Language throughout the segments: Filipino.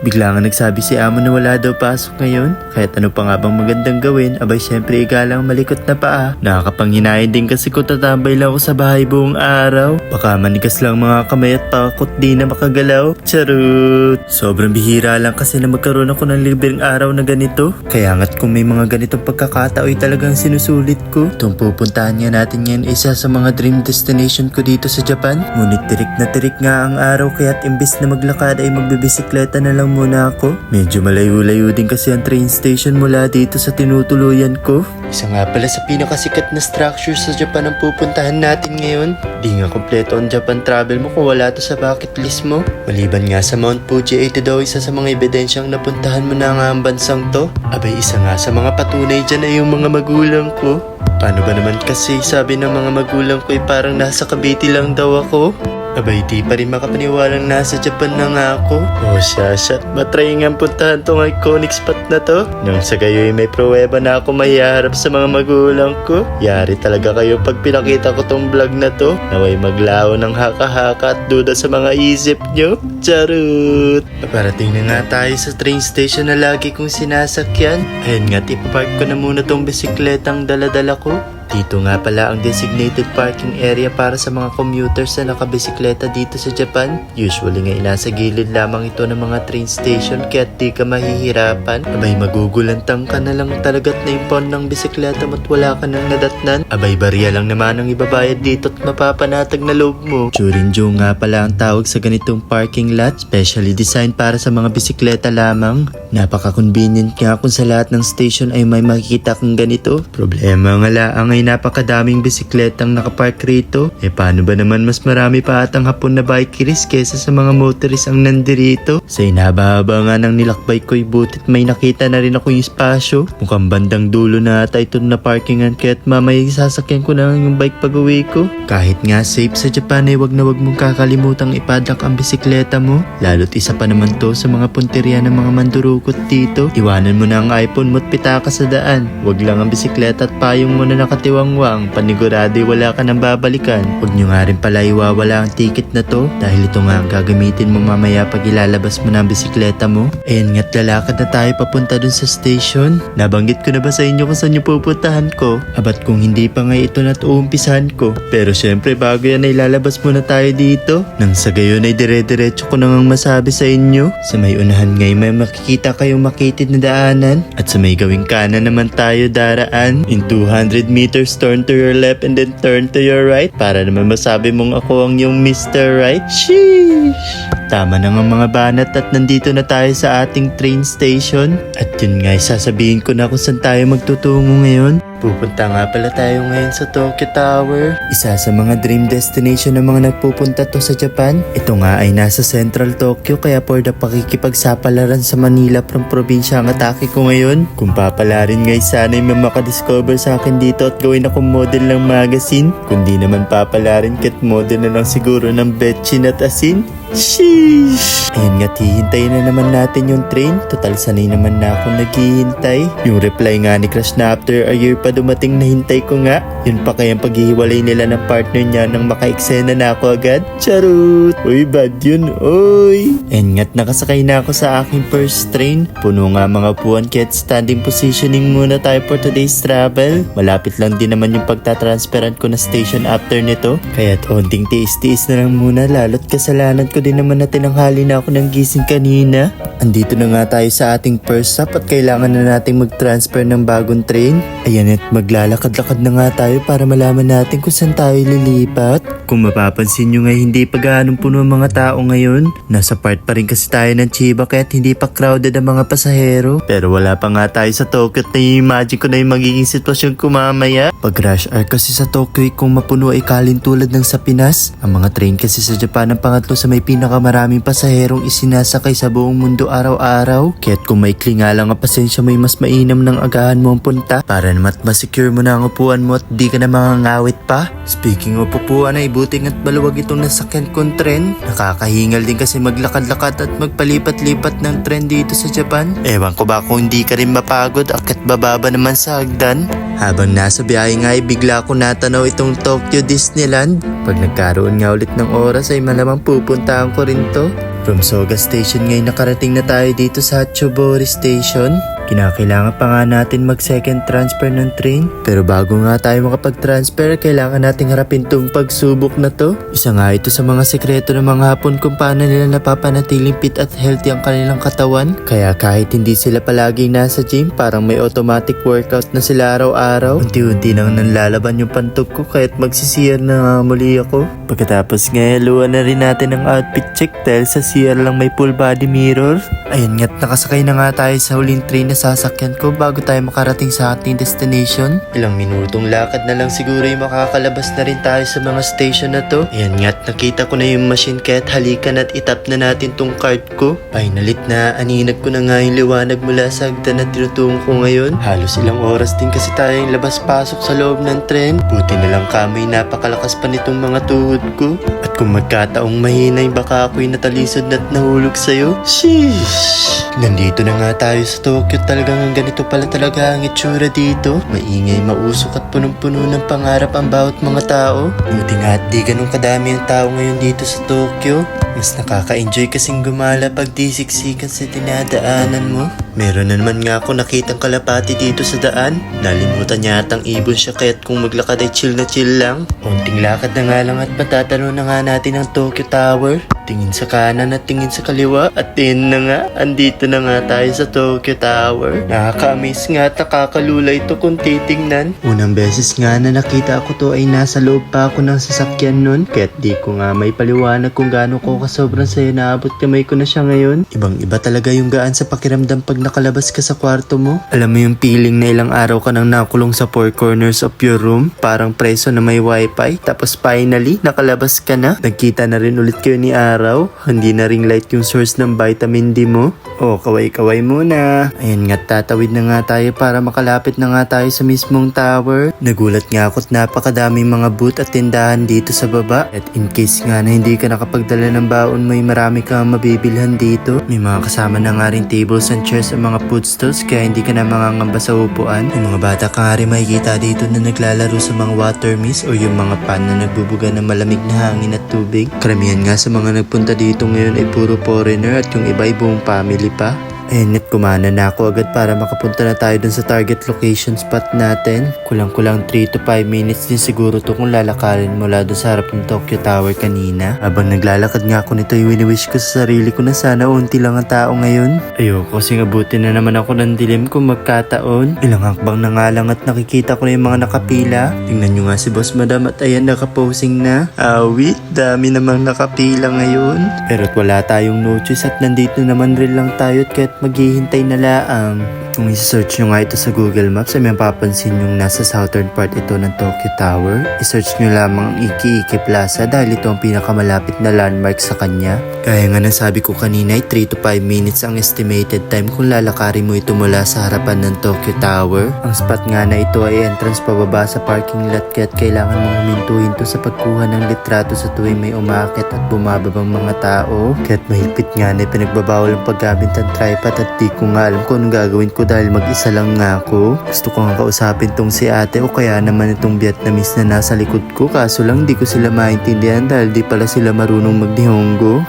Bigla nga nagsabi si amo na wala daw pasok ngayon. Kahit ano pa nga bang magandang gawin, abay syempre igalang malikot na paa. Nakakapanghinayang din kasi kung tatambay lang ako sa bahay buong araw. Baka manigas lang mga kamay at pakot di na makagalaw. Charot! Sobrang bihira lang kasi na magkaroon ako ng libreng araw na ganito. Kaya nga't kung may mga ganitong pagkakatao'y talagang sinusulit ko. Itong pupuntahan nga natin yan isa sa mga dream destination ko dito sa Japan. Ngunit tirik nga ang araw kaya't imbis na maglakad ay magbibisikleta na lang muna ako. Medyo malayo-layo din kasi ang train station mula dito sa tinutuluyan ko. Isa nga pala sa pinakasikat na structure sa Japan ang pupuntahan natin ngayon. Di nga kompleto ang Japan travel mo kung wala to sa bucket list mo. Maliban nga sa Mount Fuji ay ito daw isa sa mga ebidensyang napuntahan mo na nga ang bansang to. Abay isa nga sa mga patunay dyan ay yung mga magulang ko. Paano ba naman kasi sabi ng mga magulang ko ay parang nasa Cavite lang daw ako? Abay di pa rin makapaniwalang nasa Japan na nga ako. Oh shashat, matry nga puntahan tong iconic spot na to. Nang sa gayo'y may pruweba na ako mahiharap sa mga magulang ko. Yari talaga kayo pag pinakita ko tong vlog na to. Naway maglaho ng haka-haka at duda sa mga isip nyo. Charot! Parating na nga tayo sa train station na lagi kong sinasakyan. Ayun nga, ipapark ko na muna tong bisikletang dala-dala ko. Dito nga pala ang designated parking area para sa mga commuters na nakabisikleta dito sa Japan. Usually nga nasa gilid lamang ito ng mga train station kaya di ka mahihirapan. Abay magugulantang ka na lang talaga't naimpon ng bisikleta mo't wala ka nang nadatnan. Abay barya lang naman ang ibabayad dito at mapapanatag na loob mo. Churinjo nga pala ang tawag sa ganitong parking lot, specially designed para sa mga bisikleta lamang. Napaka-convenient nga kung sa lahat ng station ay may makikita kang ganito. Problema nga laang ay napakadaming bisikletang nakapark rito. Paano ba naman mas marami pa atang hapon na bikeries kesa sa mga motorist ang nandirito? Sa inababa nga ng nilakbay ko'y butit may nakita na rin ako yung espasyo. Mukhang bandang dulo na ata ito na parkingan kaya't mamaya sasakyan ko na yung bike pag uwi ko. Kahit nga safe sa Japan ay wag na wag mong kakalimutang ipadlock ang bisikleta mo. Lalo't isa pa naman to sa mga punteriya ng mga mandurukot dito. Iwanan mo na ang iPhone mo't pitaka sa daan. Wag lang ang bisikleta at payong mo na nakatiwangwang. Panigurado wala ka nang babalikan. Huwag nyo nga rin pala iwawala ang ticket na to dahil ito nga ang gagamitin mo mamaya pag ilalabas mo na ang bisikleta mo. Nga't lalakad na tayo papunta dun sa station. Nabanggit ko na ba sa inyo kung saan yung pupuntahan ko? Abat kung hindi pa nga ito na uumpisahan ko. Pero syempre bago yan ay lalabas muna tayo dito. Nang sa gayon ay dire-diretso ko nang masabi sa inyo. Sa may unahan ngay may makikita kayong makitid na daanan. At sa may gawing kanan naman tayo daraan. In 200 meters turn to your left and then turn to your right. Para naman masabi mong ako ang yung Mr. Right. Sheesh! Tama na nga mga banat at nandito na tayo sa ating train station. At yun nga sasabihin ko na kung saan tayo magtutungo ngayon. Pupunta nga pala tayo ngayon sa Tokyo Tower. Isa sa mga dream destination ng mga nagpupunta to sa Japan. Ito nga ay nasa Central Tokyo kaya for the pakikipagsapalaran sa Manila from probinsya ang atake ko ngayon. Kung papalarin ngay sana'y may makadiscover sa akin dito at gawin akong model ng magazine. Kundi naman papalarin kat model na lang siguro ng betchin at asin. Sheesh! Ayun nga, hihintayin na naman natin yung train. Total sanay naman na akong naghihintay. Yung reply nga ni Crush na after a year pa dumating na hintay ko nga. Yun pa kayang paghihiwalay nila ng partner niya nang maka-eksena na ako agad. Charot! Uy, bad yun, oy! Ayun nga't nakasakay na ako sa aking first train. Puno nga mga upuan kaya't standing positioning muna tayo for today's travel. Malapit lang din naman yung pagtatransferan ko na station after nito. Kaya't onting tiis-tiis na lang muna lalo't kasalanan ko din naman na tinanghali na ako ng gising kanina. Andito na nga tayo sa ating first stop at kailangan na nating mag-transfer ng bagong train. Ayan at maglalakad-lakad na nga tayo para malaman natin kung saan tayo lilipat. Kung mapapansin nyo nga hindi pa gaanong puno ang mga tao ngayon. Nasa part pa rin kasi tayo ng Chiba kaya't hindi pa crowded ang mga pasahero. Pero wala pa nga tayo sa Tokyo at na-imagine ko na yung magiging sitwasyon ko mamaya. Pag rush hour kasi sa Tokyo kung mapuno ay kalintulad ng sa Pinas. Ang mga train kasi sa Japan ang pangatlo sa may pinakamaraming pasaherong isinasakay sa buong mundo araw-araw. Kaya't kung maikli nga lang ang pasensya mo ay mas mainam ng agahan mo ang punta para naman masecure mo na ang upuan mo at di ka na mangangawit pa. Speaking of upuan ay buting at maluwag itong nasakyan kong tren. Nakakahingal din kasi maglakad-lakad at magpalipat-lipat ng tren dito sa Japan. Ewan ko ba kung hindi ka rin mapagod akat bababa naman sa hagdan. Habang nasa biyahe nga ay bigla ko natanaw itong Tokyo Disneyland. Pag nagkaroon nga ulit ng oras ay malamang pupuntahan ko rin to. From Soga Station ngayon nakarating na tayo dito sa Hachibori Station. Kinakailangan pa nga natin mag-second transfer ng train. Pero bago nga tayo makapag-transfer, kailangan nating harapin tong pagsubok na to. Isa nga ito sa mga sekreto ng mga Hapon kung paano nila napapanatiling fit at healthy ang kanilang katawan. Kaya kahit hindi sila palaging nasa gym, parang may automatic workout na sila araw-araw. Unti-unti nang nanlalaban yung pantog ko kaya't magsisiyar na nga muli ako. Pagkatapos ngayon, na rin natin ang outfit check dahil sa CR lang may full body mirror. Ayun nga't nakasakay na nga tayo sa huling train na sasakyan ko bago tayo makarating sa ating destination. Ilang minutong lakad na lang siguro yung makakalabas na rin tayo sa mga station na to. Ayan nga't nakita ko na yung machine kaya't halikan at itap na natin tong card ko. Finalit na aninag ko na nga yung liwanag mula sa hagdan na tinutungo ko ngayon. Halos ilang oras din kasi tayong labas-pasok sa loob ng tren. Buti na lang kamay napakalakas pa nitong mga tuhod ko. At kung magkataong mahinay baka ako'y natalisod na't nahulog sa'yo. Sheesh! Nandito na nga tayo sa Tokyo. Talagang ganito pala talaga ang itsura dito. Maingay, mausok at punong-puno ng pangarap ang bawat mga tao. Buti nga at di ganun kadami ang tao ngayon dito sa Tokyo. Mas nakaka-enjoy kasing gumala pag di siksikan sa dinadaanan mo. Meron na naman nga ako nakitang kalapati dito sa daan. Nalimutan yatang ibon siya kaya't kung maglakad ay chill na chill lang. Unting lakad na nga lang at matatalo na nga natin ang Tokyo Tower. Tingin sa kanan at tingin sa kaliwa at din na nga, andito na nga tayo sa Tokyo Tower. Nakaka-amaze nga at nakakalula ito kung titingnan. Unang beses nga na nakita ako to ay nasa loob pa ako ng sasakyan nun. Kaya't di ko nga may paliwanag kung gaano ko kasobrang saya naabot kamay ko na siya ngayon. Ibang iba talaga yung gaan sa pakiramdam pag nakalabas ka sa kwarto mo. Alam mo yung feeling na ilang araw ka nang nakulong sa four corners of your room, parang preso na may wifi, tapos finally nakalabas ka na. Nagkita na rin ulit kayo ni araw, hindi na ring light yung source ng vitamin D mo. O, kaway-kaway muna. Ayan nga, tatawid na nga tayo para makalapit na nga tayo sa mismong tower. Nagulat nga ako't napakadaming mga booth at tindahan dito sa baba. At in case nga na hindi ka nakapagdala ng baon, may marami kang mabibilhan dito. May mga kasama na nga rin tables and chairs sa mga food stalls, kaya hindi ka na mangangamba sa upuan. May mga bata ka nga rin makikita dito na naglalaro sa mga water mist o yung mga pan na nagbubuga ng malamig na hangin at tubig. Karamihan nga sa mga nagpunta dito ngayon ay puro foreigner at yung iba ay buong family pa. Ayun at kumana na ako agad para makapunta na tayo dun sa target location spot natin. Kulang-kulang 3 to 5 minutes din siguro to kung lalakarin mula dun sa harap ng Tokyo Tower kanina. Habang naglalakad nga ako nito, wini-wish ko sa sarili ko na sana unti lang ang tao ngayon. Ayoko kasi abutin na naman ako ng dilim kung magkataon. Ilang hakbang na nga lang at nakikita ko na yung mga nakapila. Tingnan nyo nga si Boss Madam at ayan nakaposing na. Awit, dami namang nakapila ngayon. Pero wala tayong no choice at nandito naman rin lang tayo at kahit maghihintay na laang. Kung i-search nyo nga ito sa Google Maps ay mapapansin yung nasa southern part ito ng Tokyo Tower. I-search nyo lamang ang Iki-Iki Plaza dahil ito ang pinakamalapit na landmark sa kanya. Kaya nga nasabi ko kanina ay 3 to 5 minutes ang estimated time kung lalakarin mo ito mula sa harapan ng Tokyo Tower. Ang spot nga na ito ay entrance pababa sa parking lot kaya't kailangan mong humintuhin to sa pagkuha ng litrato sa tuwing may umaakit at bumababang mga tao. Kaya't mahigpit nga na pinagbabawal ang paggamit ng tripod at di ko nga alam kung anong gagawin ko dahil mag-isa lang nga ako. Gusto ko nga kausapin tong si ate o kaya naman itong Vietnamese na nasa likod ko, kaso lang di ko sila maintindihan dahil di pala sila marunong mag-Nihongo.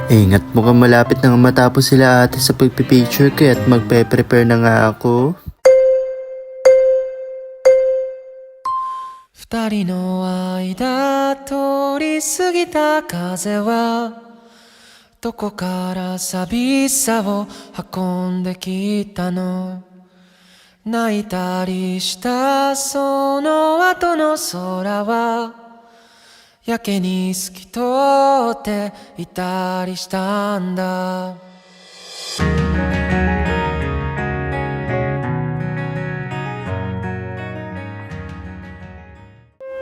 Ingat, mukhang malapit na matapos sila ate sa pagpipicture kaya't magpe-prepare na nga ako. 二人の間通り過ぎた風はどこから寂しさを運んできたの泣いたりしたその後の空はやけに透き通っていたりしたんだ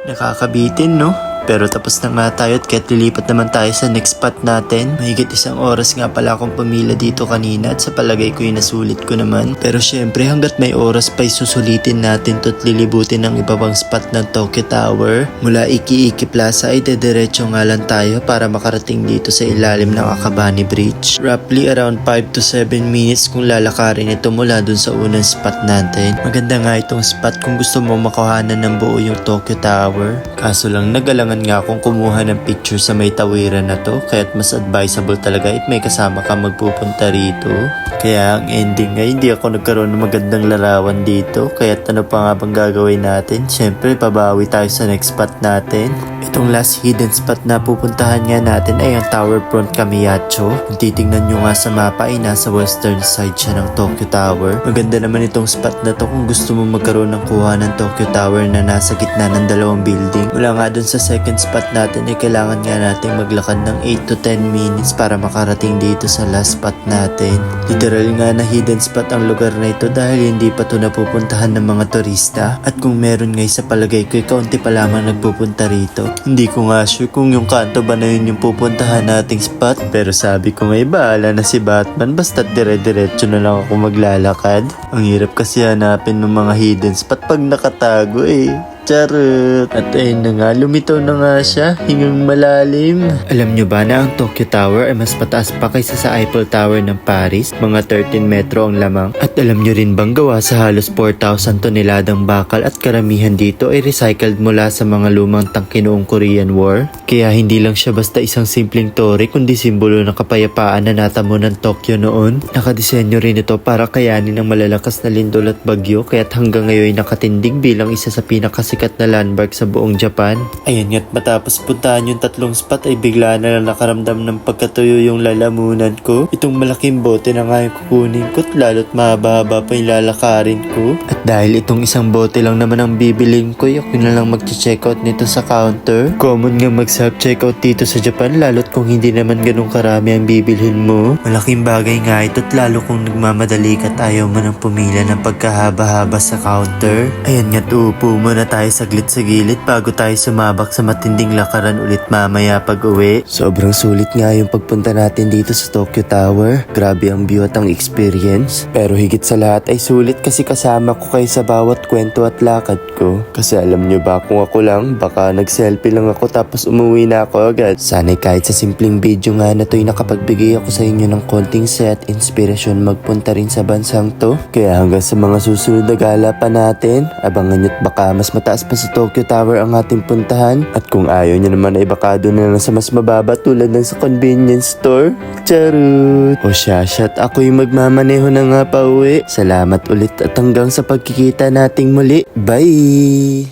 Nakakabitin, no? Pero tapos na nga tayo at kahit lilipat naman tayo sa next spot natin. Mahigit 1 oras nga pala akong pumila dito kanina at sa palagay ko yung nasulit ko naman. Pero syempre hanggat may oras pa susulitin natin to at lilibutin ang iba pang spot ng Tokyo Tower. Mula Iki-Iki Plaza ay dediretso nga lang tayo para makarating dito sa ilalim ng Akabane Bridge. Roughly around 5 to 7 minutes kung lalakarin ito mula dun sa unang spot natin. Maganda nga itong spot kung gusto mo makahanan ng buo yung Tokyo Tower. Kaso lang nagalangan kailangan nga akong kumuha ng picture sa may tawiran na to, kaya't mas advisable talaga if may kasama ka magpupunta rito. Kaya ang ending nga, hindi ako nagkaroon ng magandang larawan dito, kaya't ano pa nga bang gagawin natin? Syempre, pabawi tayo sa next spot natin. Itong last hidden spot na pupuntahan nga natin ay ang Tower Front Kamiyacho. Kung titingnan nyo nga sa mapa ay nasa western side siya ng Tokyo Tower. Maganda naman itong spot na to kung gusto mo magkaroon ng kuha ng Tokyo Tower na nasa gitna ng dalawang building. Mula nga dun sa second spot natin ay kailangan nga natin maglakad ng 8 to 10 minutes para makarating dito sa last spot natin. Literal nga na hidden spot ang lugar na ito dahil hindi pa to napupuntahan ng mga turista. At kung meron nga sa palagay ko, kaunti pa lamang nagpupunta rito. Hindi ko nga sure kung yung kanto ba na yun yung pupuntahan nating spot. Pero sabi ko ngay bahala na si Batman, basta't dire-diretso na lang ako maglalakad. Ang hirap kasi hanapin ng mga hidden spot pag nakatago eh. Charot! At ayun na nga, lumitaw na nga siya, hingang malalim. Alam nyo ba na ang Tokyo Tower ay mas pataas pa kaysa sa Eiffel Tower ng Paris? Mga 13 metro ang lamang. At alam nyo rin bang gawa sa halos 4,000 toneladang bakal at karamihan dito ay recycled mula sa mga lumang tangke noong Korean War? Kaya hindi lang siya basta isang simpleng tore kundi simbolo ng kapayapaan na natamo ng Tokyo noon. Nakadisenyo rin ito para kayanin ang malalakas na lindol at bagyo kaya't hanggang ngayon ay nakatindig bilang isa sa pinakasikat na landmark sa buong Japan. Ayan nga't matapos puntahan yung tatlong spot ay bigla na lang nakaramdam ng pagkatuyo yung lalamunan ko. Itong malaking bote na nga yung kukunin ko't lalo't mahaba-haba pa yung lalakarin ko. At dahil itong isang bote lang naman ang bibilin ko, ako na lang mag-checkout nito sa counter. Common nga mag-self-checkout dito sa Japan lalo't kung hindi naman ganun karami ang bibilhin mo. Malaking bagay nga ito't lalo kung nagmamadali ka at ayaw mo nang pumila ng pagkahaba-haba sa counter. Ayan nga't uupo muna tayo saglit sa gilid bago tayo sumabak sa matinding lakaran ulit mamaya pag uwi. Sobrang sulit nga yung pagpunta natin dito sa Tokyo Tower. Grabe ang view at ang experience. Pero higit sa lahat ay sulit kasi kasama ko kayo sa bawat kwento at lakad ko. Kasi alam nyo ba kung ako lang, baka nag-selfie lang ako tapos umuwi na ako agad. Sana'y kahit sa simpleng video nga na to'y nakapagbigay ako sa inyo ng konting set inspirasyon magpunta rin sa bansang to. Kaya hanggang sa mga susunod na gala pa natin, abangan nyo't baka mas mataas pa sa Tokyo Tower ang ating puntahan. At kung ayaw nyo naman ay baka doon na lang sa mas mababa tulad ng sa convenience store. Charot! O shashat, ako'y magmamaneho na nga pa uwi. Salamat ulit at hanggang sa pagkikita nating muli. Bye!